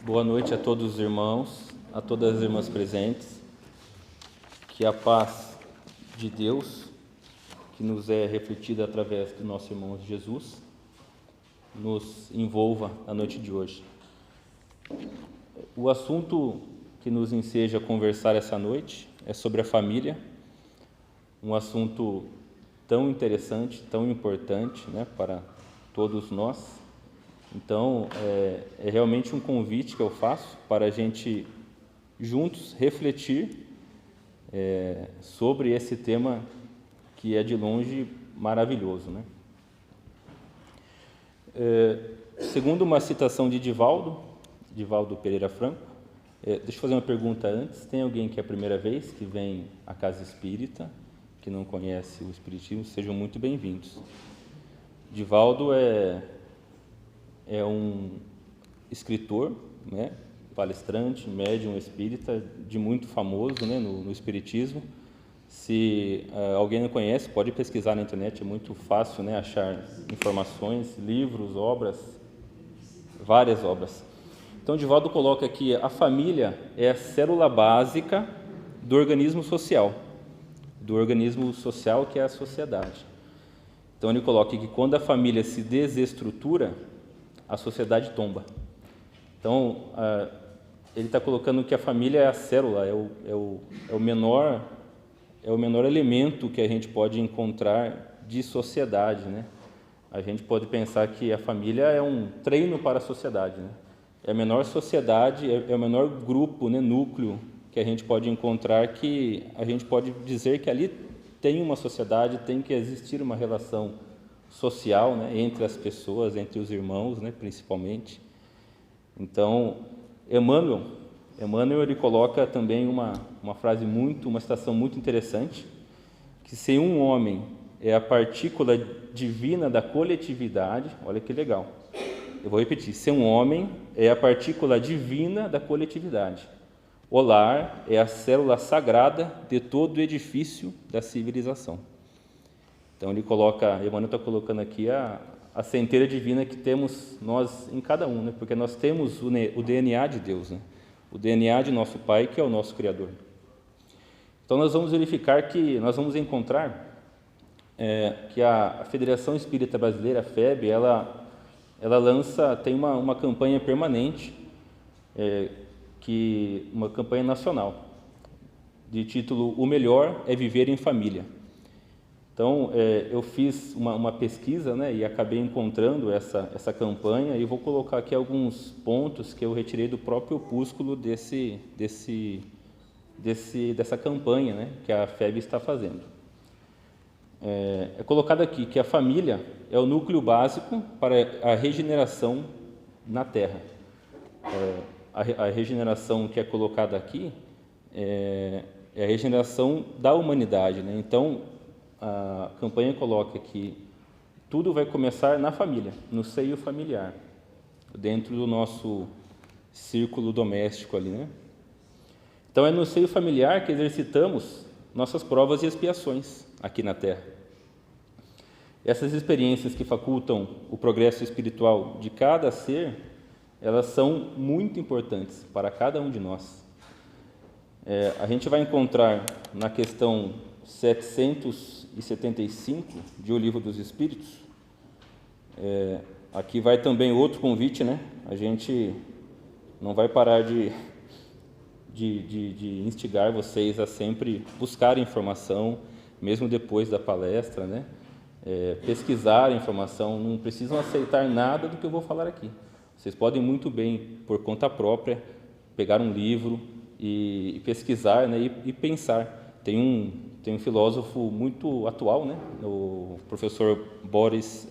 Boa noite a todos os irmãos, a todas as irmãs presentes. Que a paz de Deus, que nos é refletida através do nosso irmão Jesus, nos envolva na noite de hoje. O assunto que nos enseja a conversar essa noite é sobre a família, um assunto tão interessante, tão importante, né, para todos nós. Então, é realmente um convite que eu faço para a gente juntos refletir sobre esse tema que é de longe maravilhoso, né? Segundo uma citação de Divaldo Pereira Franco, deixa eu fazer uma pergunta antes. Tem alguém que é a primeira vez que vem à Casa Espírita, que não conhece o Espiritismo? Sejam muito bem-vindos. Divaldo é um escritor, né, palestrante, médium espírita, de muito famoso, né, no Espiritismo. Se alguém não conhece, pode pesquisar na internet, é muito fácil, né, achar informações, livros, obras, várias obras. Então, Divaldo coloca que a família é a célula básica do organismo social que é a sociedade. Então, ele coloca que quando a família se desestrutura, a sociedade tomba. Então, ele está colocando que a família é a célula, é o menor elemento que a gente pode encontrar de sociedade, né? A gente pode pensar que a família é um treino para a sociedade, né? É a menor sociedade, é o menor grupo, né, núcleo que a gente pode encontrar, que a gente pode dizer que ali tem uma sociedade, tem que existir uma relação social, né, entre as pessoas, entre os irmãos, né, principalmente. Então, Emmanuel ele coloca também uma citação muito interessante, que se um homem é a partícula divina da coletividade, olha que legal, eu vou repetir, se um homem é a partícula divina da coletividade, o lar é a célula sagrada de todo o edifício da civilização. Então Emmanuel está colocando aqui a centelha divina que temos nós em cada um, né? Porque nós temos o DNA de Deus, né? O DNA de nosso Pai, que é o nosso Criador. Então nós vamos verificar que nós vamos encontrar que a Federação Espírita Brasileira, a FEB, ela tem uma campanha permanente, uma campanha nacional, de título O Melhor é Viver em Família. Então, eu fiz uma pesquisa, né, e acabei encontrando essa campanha, e vou colocar aqui alguns pontos que eu retirei do próprio opúsculo dessa campanha, né, que a FEB está fazendo. É colocado aqui que a família é o núcleo básico para a regeneração na Terra. A regeneração que é colocada aqui é a regeneração da humanidade, né? Então, a campanha coloca que tudo vai começar na família, no seio familiar, dentro do nosso círculo doméstico ali, né? Então, é no seio familiar que exercitamos nossas provas e expiações aqui na Terra. Essas experiências que facultam o progresso espiritual de cada ser, elas são muito importantes para cada um de nós. A gente vai encontrar na questão 775 de O Livro dos Espíritos, aqui vai também outro convite, né? A gente não vai parar de instigar vocês a sempre buscar informação, mesmo depois da palestra, né? Pesquisar informação, não precisam aceitar nada do que eu vou falar aqui. Vocês podem muito bem, por conta própria, pegar um livro e pesquisar, né, e pensar. Tem um filósofo muito atual, né, o professor Boris,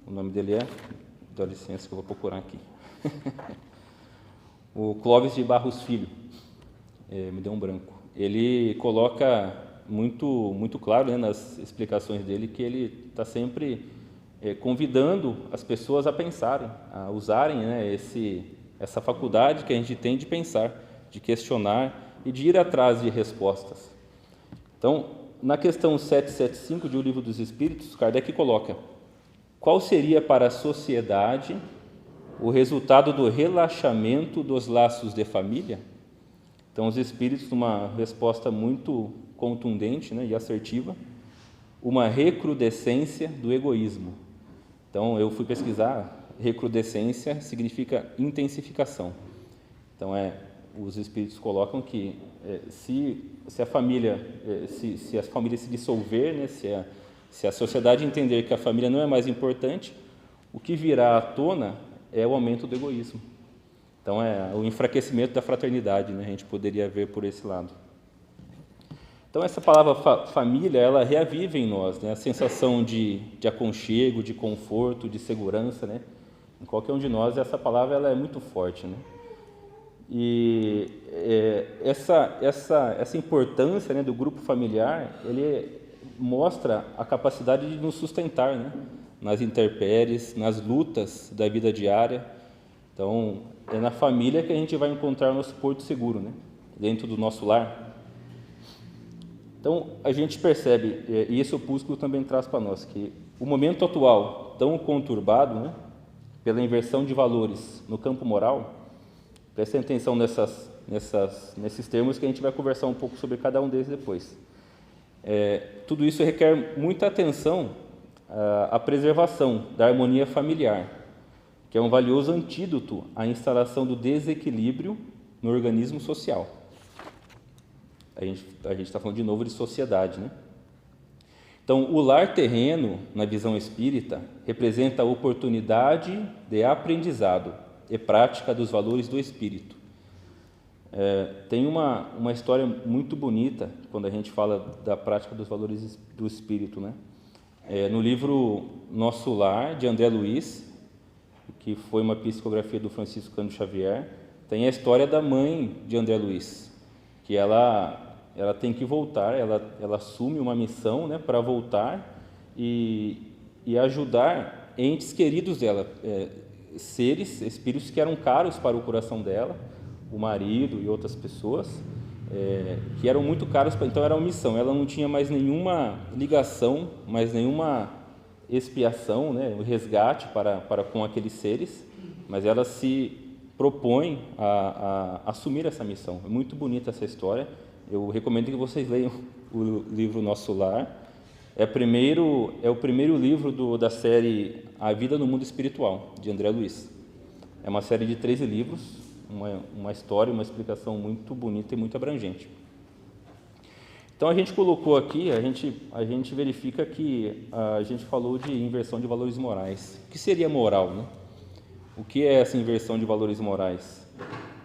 o nome dele dá licença que eu vou procurar aqui, o Clóvis de Barros Filho, me deu um branco. Ele coloca muito claro, né, nas explicações dele, que ele está sempre convidando as pessoas a pensarem, a usarem, né, essa faculdade que a gente tem de pensar, de questionar e de ir atrás de respostas. Então, na questão 775 de O Livro dos Espíritos, Kardec coloca: qual seria para a sociedade o resultado do relaxamento dos laços de família. Então, os espíritos, numa resposta muito contundente, né, e assertiva, uma recrudescência do egoísmo. Então, eu fui pesquisar, recrudescência significa intensificação. Então, os espíritos colocam que se a família se dissolver, né, se a sociedade entender que a família não é mais importante, o que virá à tona é o aumento do egoísmo. Então, é o enfraquecimento da fraternidade, né? A gente poderia ver por esse lado. Então, essa palavra família, ela reaviva em nós, né, a sensação de aconchego, de conforto, de segurança, né? Em qualquer um de nós, essa palavra ela é muito forte, né? E essa importância, né, do grupo familiar, ele mostra a capacidade de nos sustentar, né, nas intempéries, nas lutas da vida diária. Então, é na família que a gente vai encontrar o nosso porto seguro, né, dentro do nosso lar. Então, a gente percebe, e esse opúsculo também traz para nós, que o momento atual, tão conturbado, né, pela inversão de valores no campo moral, prestem atenção nesses termos que a gente vai conversar um pouco sobre cada um deles depois. Tudo isso requer muita atenção à preservação da harmonia familiar, que é um valioso antídoto à instalação do desequilíbrio no organismo social. A gente está falando de novo de sociedade, né? Então, o lar terreno, na visão espírita, representa a oportunidade de aprendizado e prática dos valores do espírito. Tem uma história muito bonita quando a gente fala da prática dos valores do espírito, né? No livro Nosso Lar, de André Luiz, que foi uma psicografia do Francisco Cândido Xavier, tem a história da mãe de André Luiz, que ela tem que voltar, ela assume uma missão, né, para voltar e ajudar entes queridos dela, seres, espíritos que eram caros para o coração dela, o marido e outras pessoas, que eram muito caros, então era uma missão, ela não tinha mais nenhuma ligação, mais nenhuma expiação, né, o resgate para com aqueles seres, mas ela se propõe a assumir essa missão. É muito bonita essa história, eu recomendo que vocês leiam o livro Nosso Lar. É o primeiro livro da série A Vida no Mundo Espiritual, de André Luiz. É uma série de 13 livros, uma história, uma explicação muito bonita e muito abrangente. Então, a gente colocou aqui, a gente verifica que a gente falou de inversão de valores morais. O que seria moral, né? O que é essa inversão de valores morais?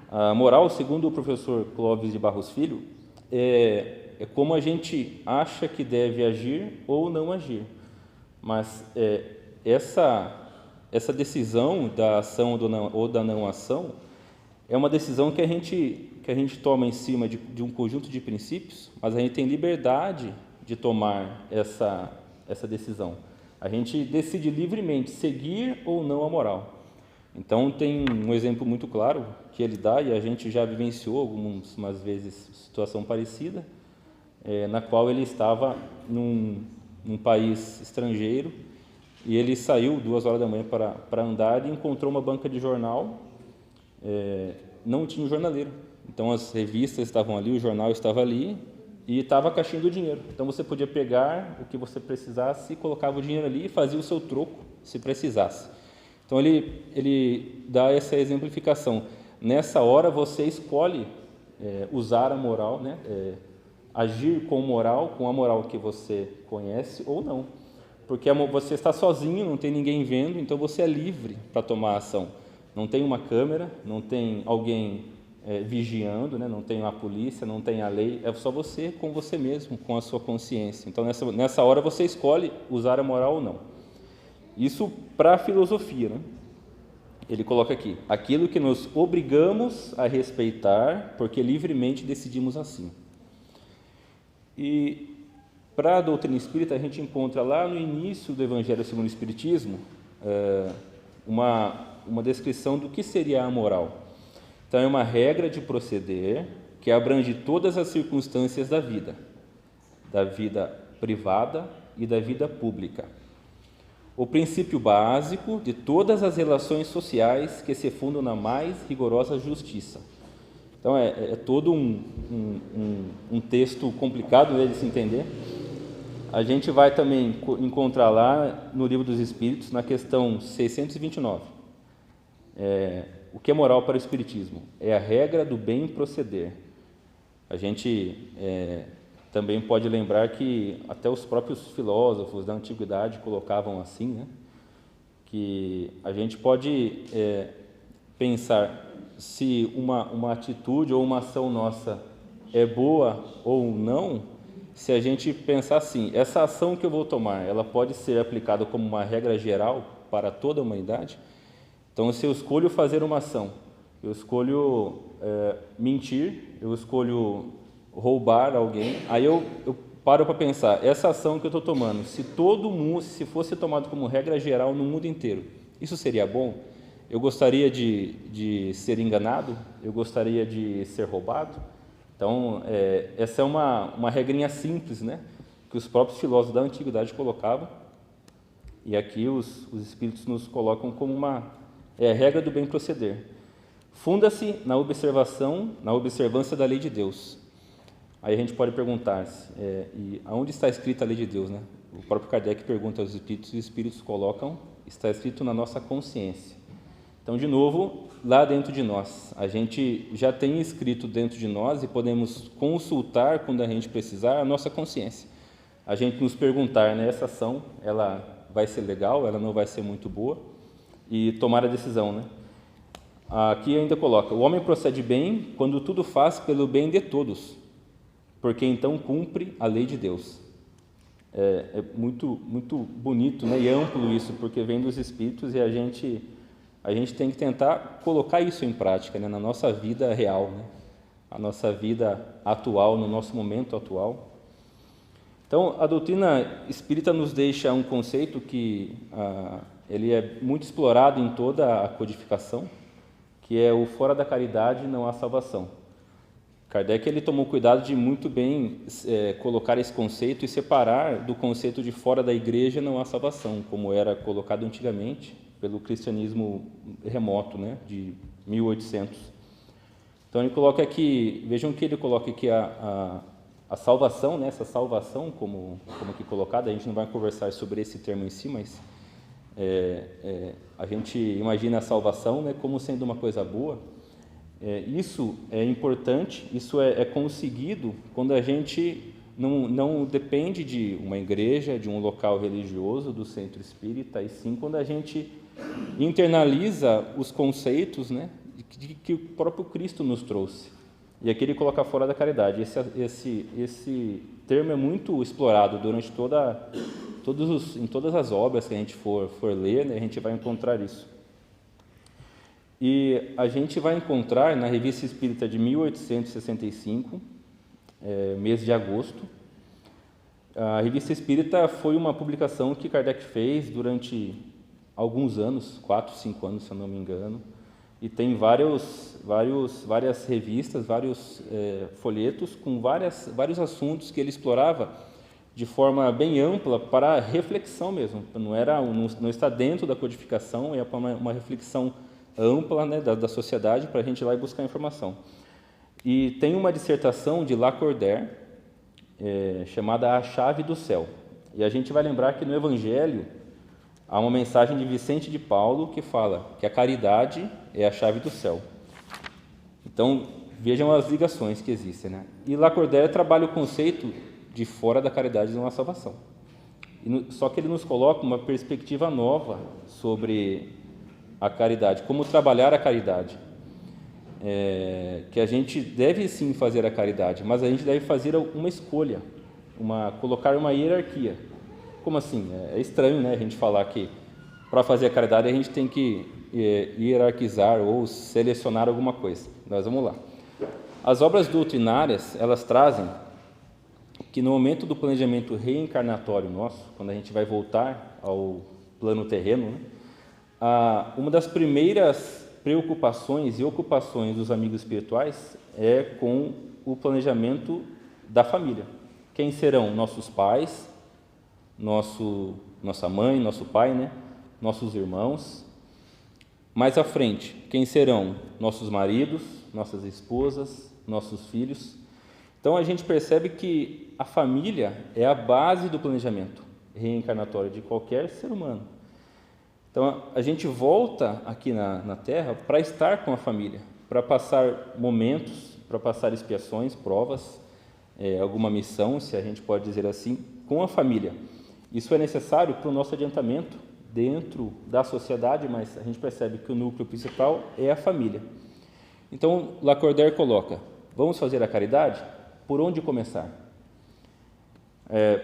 A moral, segundo o professor Clóvis de Barros Filho, é como a gente acha que deve agir ou não agir. Mas essa decisão da ação ou da não ação é uma decisão que a gente toma em cima de um conjunto de princípios, mas a gente tem liberdade de tomar essa decisão. A gente decide livremente seguir ou não a moral. Então, tem um exemplo muito claro que ele dá, e a gente já vivenciou algumas vezes situação parecida, na qual ele estava num país estrangeiro e ele saiu 2h da manhã para andar e encontrou uma banca de jornal, não tinha um jornaleiro. Então, as revistas estavam ali, o jornal estava ali e estava a caixinha do dinheiro. Então, você podia pegar o que você precisasse, colocava o dinheiro ali e fazia o seu troco se precisasse. Então, ele dá essa exemplificação. Nessa hora, você escolhe usar a moral, né? Agir com a moral que você conhece ou não. Porque você está sozinho, não tem ninguém vendo, então você é livre para tomar ação. Não tem uma câmera, não tem alguém vigiando, né? Não tem a polícia, não tem a lei, é só você com você mesmo, com a sua consciência. Então, nessa hora, você escolhe usar a moral ou não. Isso para a filosofia, né? Ele coloca aqui, aquilo que nos obrigamos a respeitar, porque livremente decidimos assim. E para a doutrina espírita, a gente encontra lá no início do Evangelho segundo o Espiritismo uma descrição do que seria a moral. Então, é uma regra de proceder que abrange todas as circunstâncias da vida privada e da vida pública. o princípio básico de todas as relações sociais que se fundam na mais rigorosa justiça. Então, é todo um texto complicado, né, de se entender. A gente vai também encontrar lá no Livro dos Espíritos, na questão 629, o que é moral para o Espiritismo? É a regra do bem proceder. A gente também pode lembrar que até os próprios filósofos da antiguidade colocavam assim, né? Que a gente pode pensar se uma atitude ou uma ação nossa é boa ou não, se a gente pensar assim, essa ação que eu vou tomar, ela pode ser aplicada como uma regra geral para toda a humanidade? Então, se eu escolho fazer uma ação, eu escolho mentir, eu escolho roubar alguém, aí eu paro para pensar, essa ação que eu estou tomando, se todo mundo, se fosse tomado como regra geral no mundo inteiro, isso seria bom? Eu gostaria de ser enganado? Eu gostaria de ser roubado? Então, essa é uma regrinha simples, né, que os próprios filósofos da antiguidade colocavam, e aqui os espíritos nos colocam como uma regra do bem proceder. Funda-se na observância da lei de Deus. Aí a gente pode perguntar-se, e aonde está escrita a lei de Deus, né? O próprio Kardec pergunta aos espíritos, e os espíritos colocam, está escrito na nossa consciência. Então, de novo, lá dentro de nós, a gente já tem escrito dentro de nós e podemos consultar, quando a gente precisar, a nossa consciência. A gente nos perguntar, né, essa ação, ela vai ser legal, ela não vai ser muito boa, e tomar a decisão, né? Aqui ainda coloca, o homem procede bem quando tudo faz pelo bem de todos, porque então cumpre a lei de Deus. É muito, muito bonito, né, e amplo isso, porque vem dos Espíritos e a gente tem que tentar colocar isso em prática, né, na nossa vida real, né, a nossa vida atual, no nosso momento atual. Então, a doutrina espírita nos deixa um conceito que ele é muito explorado em toda a codificação, que é o fora da caridade não há salvação. Kardec ele tomou cuidado de muito bem colocar esse conceito e separar do conceito de fora da igreja não há salvação, como era colocado antigamente pelo cristianismo remoto, né, de 1800. Então ele coloca aqui, vejam que ele coloca aqui a salvação, né, essa salvação como aqui colocada, a gente não vai conversar sobre esse termo em si, mas a gente imagina a salvação, né, como sendo uma coisa boa. Isso é importante, isso é conseguido quando a gente não depende de uma igreja, de um local religioso, do centro espírita, e sim quando a gente internaliza os conceitos, né, que o próprio Cristo nos trouxe. E aqui ele coloca fora da caridade. Esse termo é muito explorado durante em todas as obras que a gente for ler, né, a gente vai encontrar isso. E a gente vai encontrar na Revista Espírita de 1865, mês de agosto. A Revista Espírita foi uma publicação que Kardec fez durante alguns anos, 4, 5 anos, se eu não me engano, e tem várias revistas, vários folhetos com vários assuntos que ele explorava de forma bem ampla para reflexão mesmo. Não está dentro da codificação, é uma reflexão ampla, né, da sociedade, para a gente ir lá e buscar informação. E tem uma dissertação de Lacordaire, chamada A Chave do Céu. E a gente vai lembrar que no Evangelho há uma mensagem de Vicente de Paulo que fala que a caridade é a chave do céu. Então, vejam as ligações que existem, né? E Lacordaire trabalha o conceito de fora da caridade não há salvação. Só que ele nos coloca uma perspectiva nova sobre a caridade, como trabalhar a caridade. Que a gente deve sim fazer a caridade, mas a gente deve fazer uma escolha, colocar uma hierarquia. Como assim? É estranho, né, a gente falar que para fazer a caridade a gente tem que hierarquizar ou selecionar alguma coisa. Nós vamos lá. As obras doutrinárias, elas trazem que no momento do planejamento reencarnatório nosso, quando a gente vai voltar ao plano terreno, né, uma das primeiras preocupações e ocupações dos amigos espirituais é com o planejamento da família. Quem serão nossos pais, nosso nossa mãe, nosso pai, né? Nossos irmãos. Mais à frente, quem serão? Nossos maridos, nossas esposas, nossos filhos. Então a gente percebe que a família é a base do planejamento reencarnatório de qualquer ser humano. Então a gente volta aqui na Terra para estar com a família, para passar momentos, para passar expiações, provas, alguma missão, se a gente pode dizer assim, com a família. Isso é necessário para o nosso adiantamento dentro da sociedade, mas a gente percebe que o núcleo principal é a família. Então, Lacordaire coloca, vamos fazer a caridade? Por onde começar?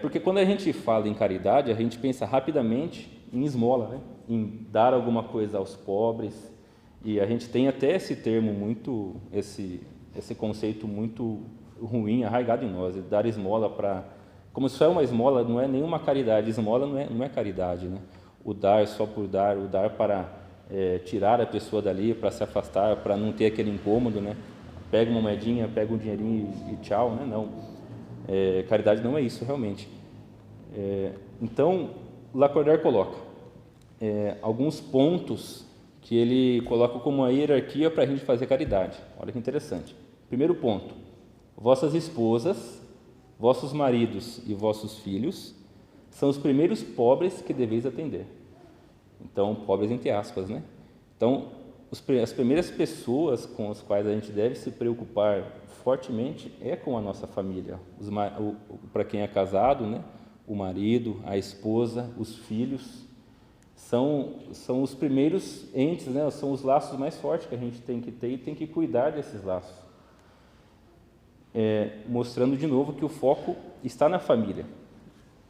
Porque quando a gente fala em caridade, a gente pensa rapidamente em esmola, né? Em dar alguma coisa aos pobres, e a gente tem até esse termo muito, esse conceito muito ruim, arraigado em nós, de dar esmola para... Como se é uma esmola, não é nenhuma caridade, esmola não é caridade, né? O dar só por dar, o dar para tirar a pessoa dali, para se afastar, para não ter aquele incômodo, né? Pega uma moedinha, pega um dinheirinho e tchau, né? Não. Caridade não é isso, realmente. Então, Lacordaire coloca alguns pontos que ele coloca como uma hierarquia para a gente fazer caridade. Olha que interessante. Primeiro ponto, vossas esposas, vossos maridos e vossos filhos são os primeiros pobres que deveis atender. Então, pobres entre aspas, né? Então, as primeiras pessoas com as quais a gente deve se preocupar fortemente é com a nossa família. Para quem é casado, né? O marido, a esposa, os filhos, são os primeiros entes, né? São os laços mais fortes que a gente tem que ter e tem que cuidar desses laços. Mostrando de novo que o foco está na família.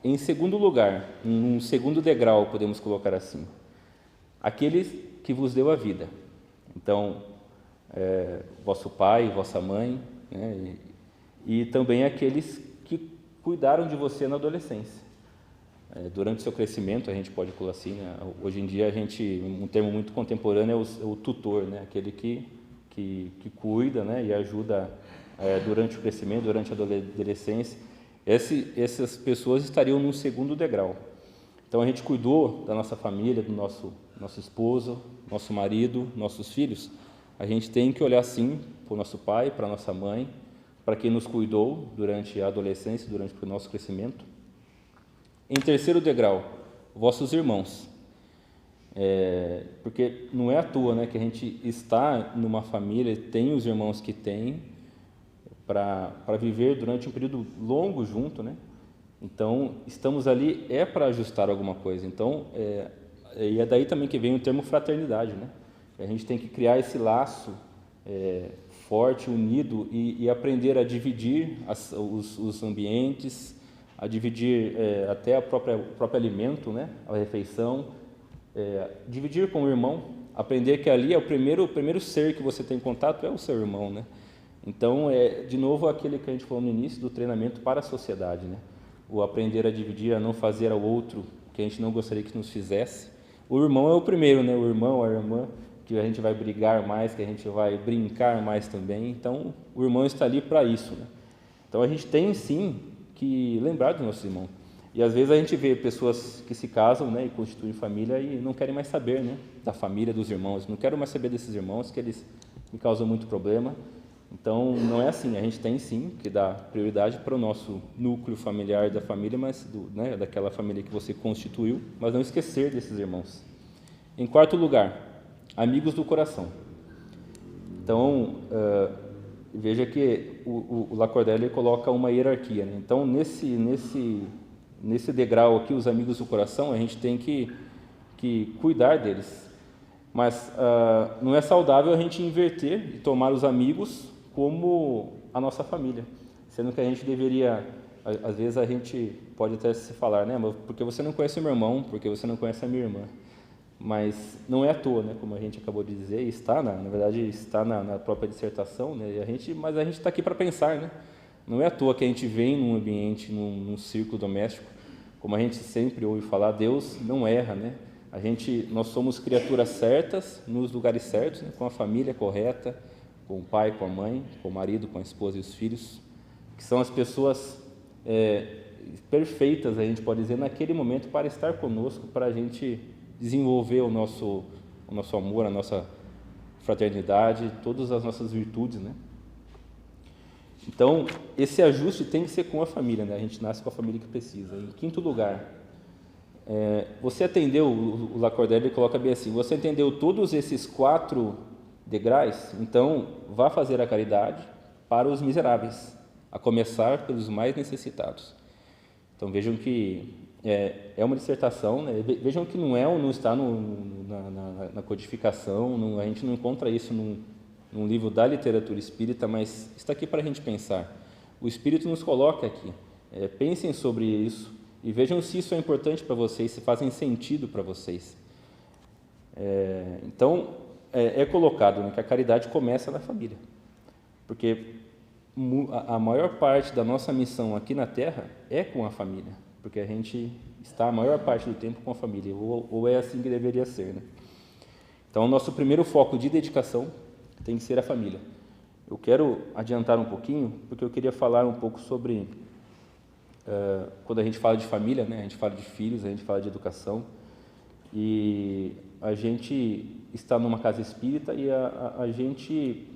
Em segundo lugar, um segundo degrau, podemos colocar assim, aqueles que vos deu a vida. Então, vosso pai, vossa mãe, né? E também aqueles que cuidaram de você na adolescência. Durante o seu crescimento, a gente pode colocar assim, né? Hoje em dia, um termo muito contemporâneo é o tutor, né? Aquele que cuida, né? E ajuda durante o crescimento, durante a adolescência. Essas pessoas estariam num segundo degrau. Então a gente cuidou da nossa família, do nosso esposo, nosso marido, nossos filhos. A gente tem que olhar sim para o nosso pai, para a nossa mãe, para quem nos cuidou durante a adolescência, durante o nosso crescimento. Em terceiro degrau, vossos irmãos. Porque não é à toa, né, que a gente está numa família, tem os irmãos que tem, para viver durante um período longo junto, né? Então, estamos ali para ajustar alguma coisa. Então, e é daí também que vem o termo fraternidade, né? A gente tem que criar esse laço forte, unido e aprender a dividir os ambientes, a dividir até o próprio alimento, né? A refeição, dividir com o irmão, aprender que ali é o primeiro ser que você tem contato é o seu irmão, né? Então, de novo, aquele que a gente falou no início do treinamento para a sociedade, né? O aprender a dividir, a não fazer ao outro que a gente não gostaria que nos fizesse. O irmão é o primeiro, né? O irmão, a irmã, que a gente vai brigar mais, que a gente vai brincar mais também. Então, o irmão está ali para isso, né? Então, a gente tem sim que lembrar do nosso irmão. E às vezes a gente vê pessoas que se casam, né, e constituem família e não querem mais saber, né, da família, dos irmãos. Não quero mais saber desses irmãos, que eles me causam muito problema. Então, não é assim, a gente tem sim que dar prioridade para o nosso núcleo familiar da família, mas daquela família que você constituiu, mas não esquecer desses irmãos. Em quarto lugar, amigos do coração. Então, veja que o Lacordaire coloca uma hierarquia, né? Então, nesse degrau aqui, os amigos do coração, a gente tem que cuidar deles. Mas não é saudável a gente inverter e tomar os amigos como a nossa família, sendo que a gente deveria, às vezes a gente pode até se falar, né, mas porque você não conhece o meu irmão, porque você não conhece a minha irmã, mas não é à toa, né, como a gente acabou de dizer, na verdade está na própria dissertação, né, mas a gente está aqui para pensar, né, não é à toa que a gente vem num ambiente, num círculo doméstico, como a gente sempre ouve falar, Deus não erra, né, nós somos criaturas certas, nos lugares certos, né, com a família correta, com o pai, com a mãe, com o marido, com a esposa e os filhos, que são as pessoas perfeitas, a gente pode dizer, naquele momento para estar conosco, para a gente desenvolver o nosso amor, a nossa fraternidade, todas as nossas virtudes, né? Então, esse ajuste tem que ser com a família, né? A gente nasce com a família que precisa. Em quinto lugar, você atendeu, o Lacordaire coloca bem assim, você atendeu todos esses 4 degraus, então vá fazer a caridade para os miseráveis, a começar pelos mais necessitados. Então vejam que é uma dissertação, né? Vejam que não está na codificação, a gente não encontra isso num livro da literatura espírita, mas está aqui para a gente pensar. O Espírito nos coloca aqui. Pensem sobre isso e vejam se isso é importante para vocês, se fazem sentido para vocês. Então, é colocado, né, que a caridade começa na família, porque a maior parte da nossa missão aqui na Terra é com a família, porque a gente está a maior parte do tempo com a família, ou é assim que deveria ser, né? Então, o nosso primeiro foco de dedicação tem que ser a família. Eu quero adiantar um pouquinho, porque eu queria falar um pouco sobre, quando a gente fala de família, né, a gente fala de filhos, a gente fala de educação, e a gente está numa casa espírita e a gente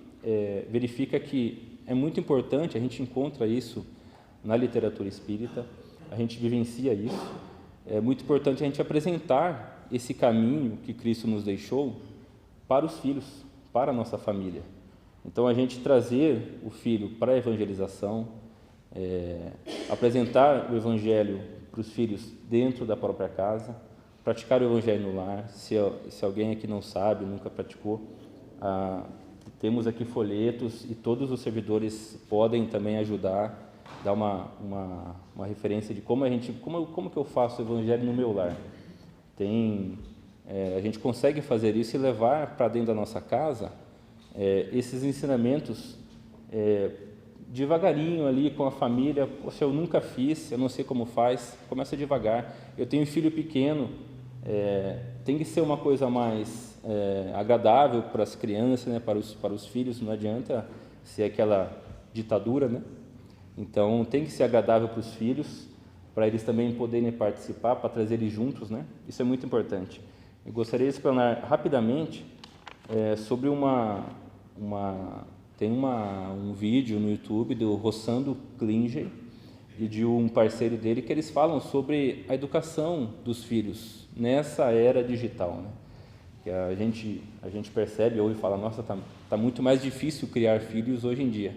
verifica que é muito importante, a gente encontra isso na literatura espírita, a gente vivencia isso, é muito importante a gente apresentar esse caminho que Cristo nos deixou para os filhos, para a nossa família. Então, a gente trazer o filho para a evangelização, apresentar o Evangelho para os filhos dentro da própria casa, praticar o Evangelho no lar. Se alguém aqui não sabe, nunca praticou, temos aqui folhetos e todos os servidores podem também ajudar, dar uma referência de como que eu faço o Evangelho no meu lar. A gente consegue fazer isso e levar para dentro da nossa casa esses ensinamentos devagarinho ali com a família. Poxa, eu nunca fiz, eu não sei como faz, começa devagar. Eu tenho um filho pequeno, tem que ser uma coisa mais agradável para as crianças, né, para os filhos, não adianta ser aquela ditadura, né? Então, tem que ser agradável para os filhos, para eles também poderem participar, para trazer eles juntos, né? Isso é muito importante. Eu gostaria de explanar rapidamente sobre tem um vídeo no YouTube do Rossando Klinger e de um parceiro dele que eles falam sobre a educação dos filhos nessa era digital, né? Que a gente percebe, ouve e fala, nossa, tá muito mais difícil criar filhos hoje em dia.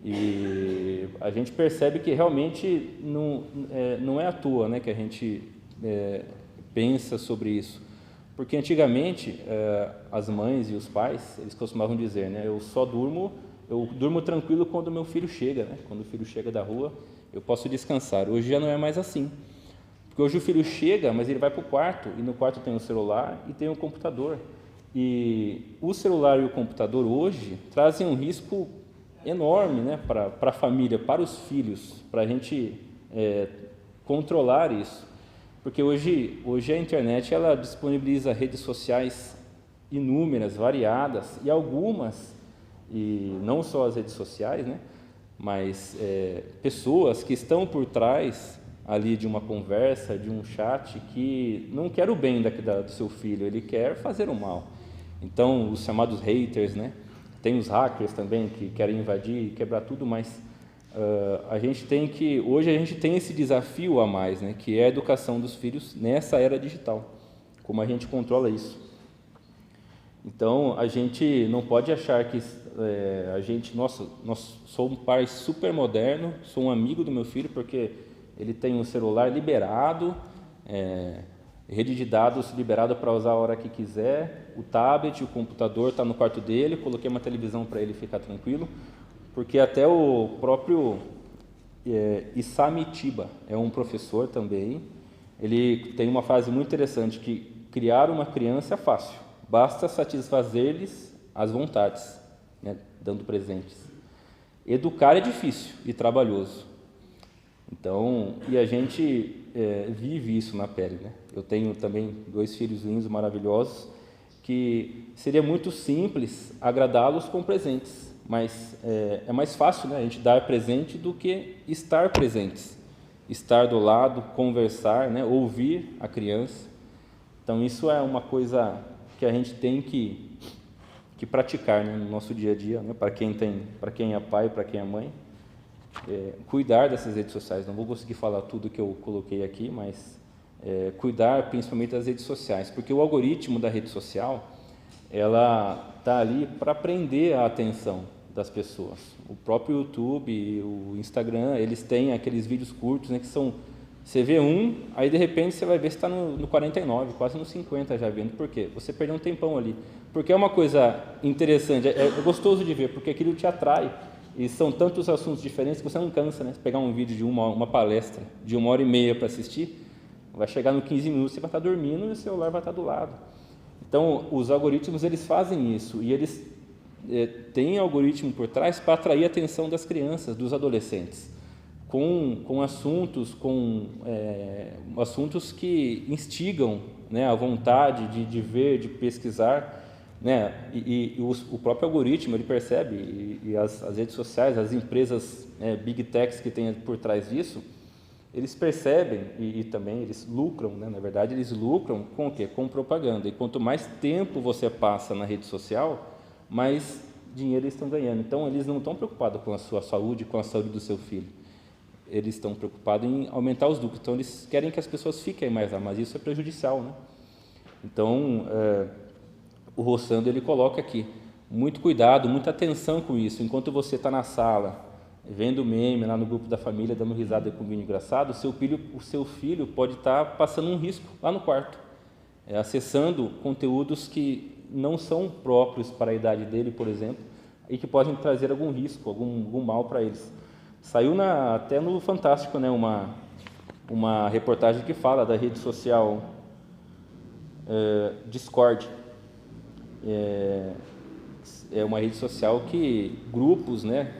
E a gente percebe que realmente não é à toa, né, que a gente pensa sobre isso. Porque antigamente as mães e os pais, eles costumavam dizer, né, eu durmo tranquilo quando meu filho chega, né? Quando o filho chega da rua, eu posso descansar. Hoje já não é mais assim. Porque hoje o filho chega, mas ele vai para o quarto, e no quarto tem o celular e tem o computador. E o celular e o computador hoje trazem um risco enorme, né, para a família, para os filhos, para a gente controlar isso. Porque hoje a internet ela disponibiliza redes sociais inúmeras, variadas, e algumas, e não só as redes sociais, né, mas pessoas que estão por trás ali de uma conversa, de um chat, que não quer o bem do seu filho, ele quer fazer o mal. Então, os chamados haters, né? Tem os hackers também que querem invadir e quebrar tudo, mas hoje a gente tem esse desafio a mais, né? Que é a educação dos filhos nessa era digital. Como a gente controla isso? Então, a gente não pode achar que sou um pai super moderno, sou um amigo do meu filho porque ele tem um celular liberado, rede de dados liberada para usar a hora que quiser, o tablet, o computador está no quarto dele, coloquei uma televisão para ele ficar tranquilo, porque até o próprio Isami Tiba é um professor também, ele tem uma frase muito interessante, que criar uma criança é fácil, basta satisfazer-lhes as vontades, né, dando presentes. Educar é difícil e trabalhoso. Então, e a gente vive isso na pele, né? Eu tenho também 2 filhos lindos, maravilhosos, que seria muito simples agradá-los com presentes, mas é mais fácil, né, a gente dar presente do que estar presentes. estar do lado, conversar, né? Ouvir a criança. Então isso é uma coisa que a gente tem que praticar, né? No nosso dia a dia, né? Para quem é pai, para quem é mãe, cuidar dessas redes sociais. Não vou conseguir falar tudo que eu coloquei aqui, mas cuidar principalmente das redes sociais, porque o algoritmo da rede social, ela está ali para prender a atenção das pessoas. O próprio YouTube, o Instagram, eles têm aqueles vídeos curtos, né, que são, você vê aí de repente você vai ver se está no 49, quase no 50 já vendo. Por quê? Você perdeu um tempão ali, porque é uma coisa interessante, é gostoso de ver, porque aquilo te atrai, e são tantos assuntos diferentes que você não cansa, né? Se pegar um vídeo de uma palestra de 1h30 para assistir, vai chegar no 15 minutos, você vai estar dormindo e o celular vai estar do lado. Então, os algoritmos, eles fazem isso, e eles têm algoritmo por trás para atrair a atenção das crianças, dos adolescentes, com assuntos que instigam, né, a vontade de ver, de pesquisar, né? O próprio algoritmo, ele percebe, e as redes sociais, as empresas Big Techs que tem por trás disso, eles percebem e também eles lucram, né? Na verdade, eles lucram com o quê? Com propaganda. E quanto mais tempo você passa na rede social, mais dinheiro eles estão ganhando. Então, eles não estão preocupados com a sua saúde, com a saúde do seu filho. Eles estão preocupados em aumentar os lucros. Então, eles querem que as pessoas fiquem mais lá, mas isso é prejudicial, né? Então, o Rossando, ele coloca aqui, muito cuidado, muita atenção com isso. Enquanto você está na sala, vendo meme lá no grupo da família, dando risada com um vídeo engraçado, o seu filho pode estar passando um risco lá no quarto, acessando conteúdos que não são próprios para a idade dele, por exemplo, e que podem trazer algum risco, algum mal para eles. Saiu até no Fantástico, né, uma reportagem que fala da rede social Discord. É uma rede social que grupos, né,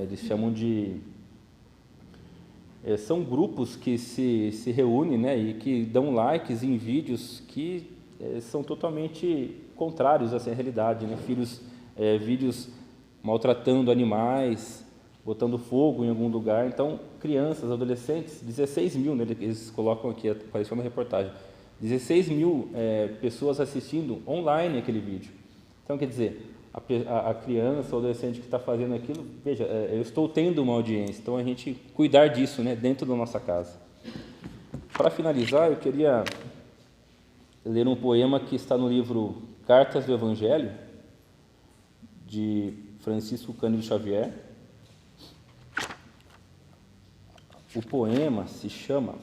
eles chamam são grupos que se reúnem, né, e que dão likes em vídeos que são totalmente contrários à realidade, né? Vídeos maltratando animais, botando fogo em algum lugar. Então, crianças, adolescentes, 16 mil, né, eles colocam aqui, apareceu uma reportagem, 16 mil pessoas assistindo online aquele vídeo. Então, quer dizer, a criança, o adolescente que está fazendo aquilo, veja, eu estou tendo uma audiência, então a gente cuidar disso, né, dentro da nossa casa. Para finalizar, eu queria ler um poema que está no livro Cartas do Evangelho, de Francisco Cândido Xavier. O poema se chama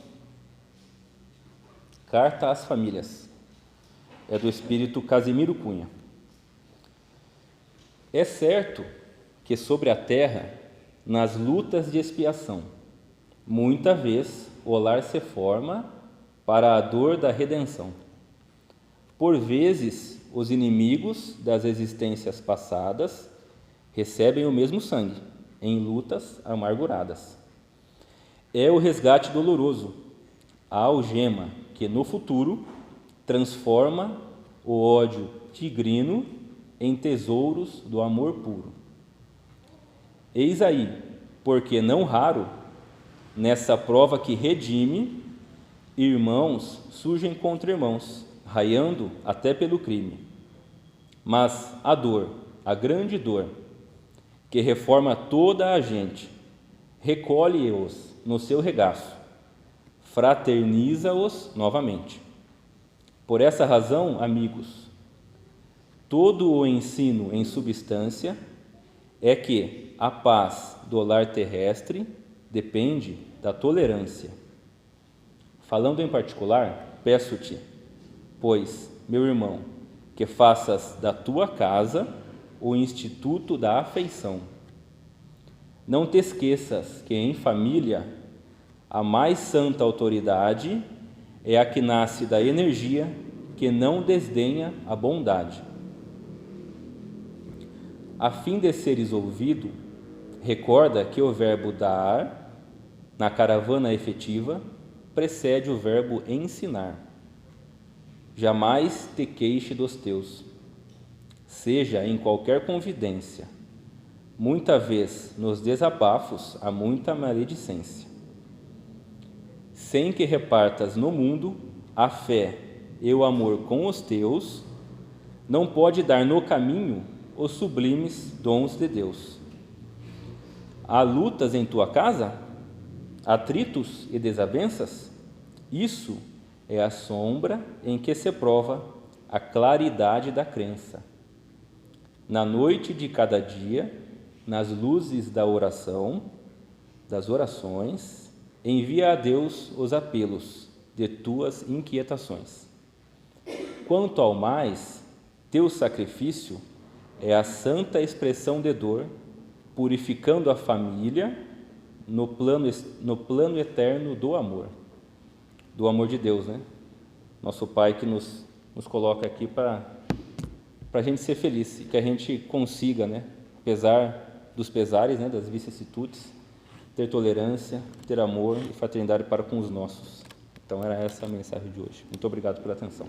Carta às Famílias, é do espírito Casimiro Cunha. É certo que sobre a terra, nas lutas de expiação, muita vez o lar se forma para a dor da redenção. Por vezes, os inimigos das existências passadas recebem o mesmo sangue em lutas amarguradas. É o resgate doloroso, a algema que no futuro transforma o ódio tigrino em tesouros do amor puro. Eis aí, porque não raro, nessa prova que redime, irmãos surgem contra irmãos, raiando até pelo crime. Mas a dor, a grande dor, que reforma toda a gente, recolhe-os no seu regaço, fraterniza-os novamente. Por essa razão, amigos, todo o ensino em substância é que a paz do lar terrestre depende da tolerância. Falando em particular, peço-te, pois, meu irmão, que faças da tua casa o instituto da afeição. Não te esqueças que em família a mais santa autoridade é a que nasce da energia que não desdenha a bondade. A fim de seres ouvido, recorda que o verbo dar, na caravana efetiva, precede o verbo ensinar. Jamais te queixe dos teus, seja em qualquer convidência. Muita vez nos desabafos há muita maledicência. sem que repartas no mundo a fé e o amor com os teus, não pode dar no caminho os sublimes dons de Deus. Há lutas em tua casa? Atritos e desavenças? Isso é a sombra em que se prova a claridade da crença. Na noite de cada dia, nas luzes da oração, das orações, envia a Deus os apelos de tuas inquietações. Quanto ao mais, teu sacrifício é a santa expressão de dor, purificando a família no plano eterno do amor de Deus, né? Nosso Pai que nos coloca aqui para a gente ser feliz e que a gente consiga, né, apesar dos pesares, né, das vicissitudes, ter tolerância, ter amor e fraternidade para com os nossos. Então era essa a mensagem de hoje. Muito obrigado pela atenção.